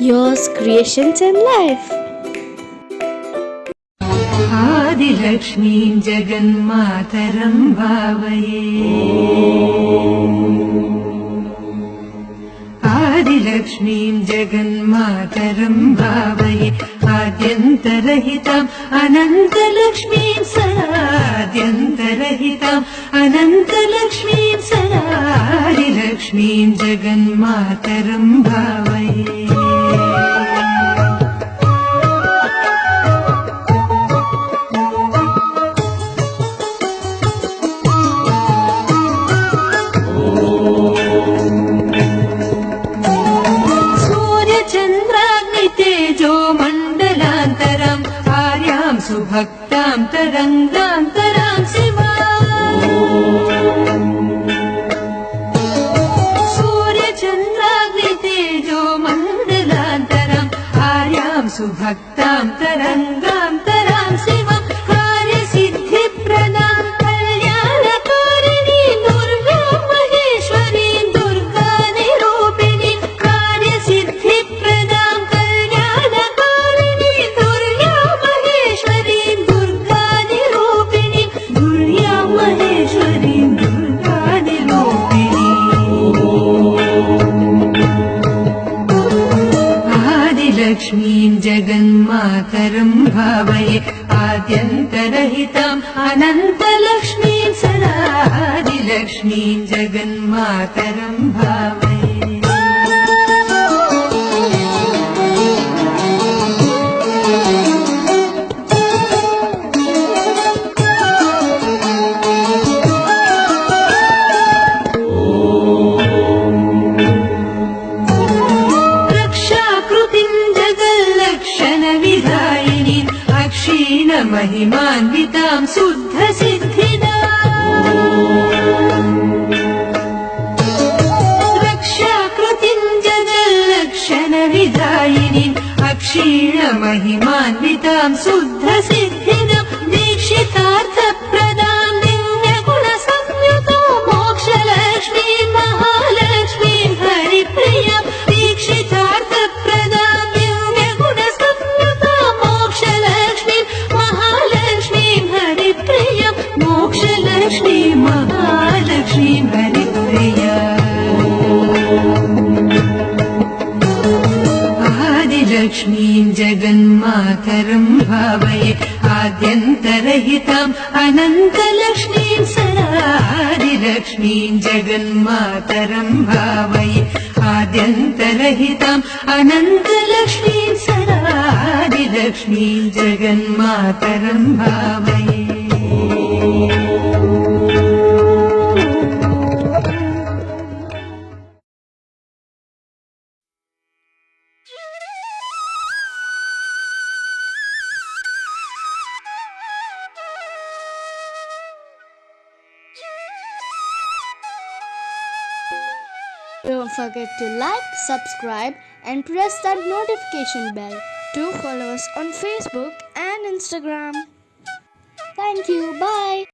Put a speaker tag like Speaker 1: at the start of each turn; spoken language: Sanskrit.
Speaker 1: yours, creations, and life.
Speaker 2: आदिलक्ष्मीं जगन्मातरं भावये आदिलक्ष्मीं जगन्मातरं भावये आद्यन्तरहिताम् अनन्तलक्ष्मीं सदाद्यन्तरहिताम् अनन्तलक्ष्मीं सदा आदिलक्ष्मीं जगन्मातरं भावये मण्डलान्तरम् आर्यां सुभक्तां तरङ्गान्तरां शिवाम् सूर्यचन्द्राग्नितेजो मण्डलान्तरम् आर्यां सुभक्तां तरङ्गान्तरां शिवम् कार्यसिद्धिप्रदां कल्याणकारिणी दुर्गां महेश्वरीं दुर्गानिरूपिणी कार्यसिद्धिप्रदां लक्ष्मीं जगन्मातरं भावये आद्यन्तरहिताम् अनन्तलक्ष्मीं सदा आदिलक्ष्मीं जगन्मातरं भावये महिमान्वितां शुद्धसिद्धिदाम् रक्षाकृतिं जगल्लक्षणविदायिनीम् अक्षीणमहिमान्वितां शुद्धसिद्धिदाम् दीक्षितार्थप्रदां दिव्यगुणसंयुतो मोक्षलक्ष्मीं महालक्ष्मीं हरिप्रियां दीक्षितार्थप्रदां दिव्यगुणसंयुतो मोक्षलक्ष्मीं महालक्ष्मीं हरिप्रियां मोक्षलक्ष्मीं महालक्ष्मीं हरिप्रिया आदिलक्ष्मीं जगन्मातरं भावये आद्यन्तरहिताम् अनन्तलक्ष्मीं सदा आदिलक्ष्मीं जगन्मातरं भावये आद्यन्तरहिताम् अनन्तलक्ष्मीं सदा आदिलक्ष्मीं जगन्मातरं भावये
Speaker 1: Don't forget to like, subscribe, and press that notification bell. Do follow us on Facebook and Instagram. Thank you. Bye.